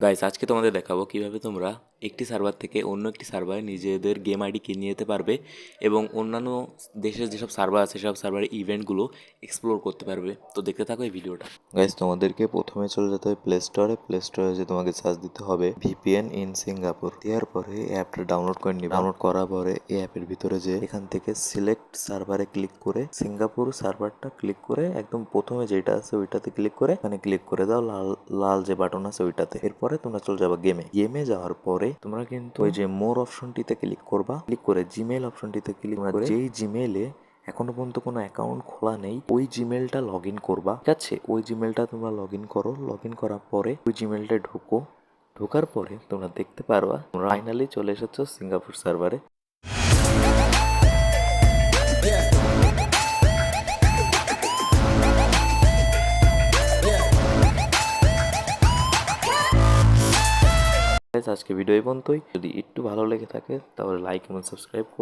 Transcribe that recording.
Guys আজকে তোমাদের দেখাবো কিভাবে তোমরা একটি সার্ভার থেকে অন্য একটি সার্ভারে নিজেদের গেম আইডি কিনে যেতে পারবে এবং অন্যান্য দেশের যেসব সার্ভার আছে সেসব সার্ভারের ইভেন্টগুলো এক্সপ্লোর করতে পারবে। তো দেখতে থাকো এই ভিডিওটা। গাইস তোমাদেরকে প্রথমে চলে যেতে হবে প্লে স্টোরে যে তোমাকে সার্চ দিতে হবে ভিপিএন ইন সিঙ্গাপুর। দেওয়ার পরে অ্যাপটা ডাউনলোড করে নিবে। ডাউনলোড করার পরে এই অ্যাপের ভিতরে যে এখান থেকে সিলেক্ট সার্ভারে ক্লিক করে সিঙ্গাপুর সার্ভারটা ক্লিক করে একদম প্রথমে যেটা আছে ওইটাতে ক্লিক করে এখানে ক্লিক করে দাও, লাল লাল যে বাটন আছে ওইটাতে। এরপরে তোমরা চলে যাবে গেমে যাওয়ার পরে তোমরা কিন্তু ওই যে মোর অপশনটিতে ক্লিক করবা। ক্লিক করে জিমেইল অপশনটিতে ক্লিক করে যেই জিমেইলে এখনো পর্যন্ত কোনো অ্যাকাউন্ট খোলা নেই ওই জিমেলটা লগ ইন করবা। ঠিক আছে, ওই জিমেলটা তোমরা লগ ইন করো। লগ ইন করার পরে ওই জিমেলটা ঢুকো। ঢোকার পরে তোমরা দেখতে পারবা তোমরা ফাইনালি চলে এসেছো সিঙ্গাপুর সার্ভারে। আজকে ভিডিও এই পর্যন্তই। যদি একটু ভালো লেগে থাকে তাহলে লাইক এবং সাবস্ক্রাইব করে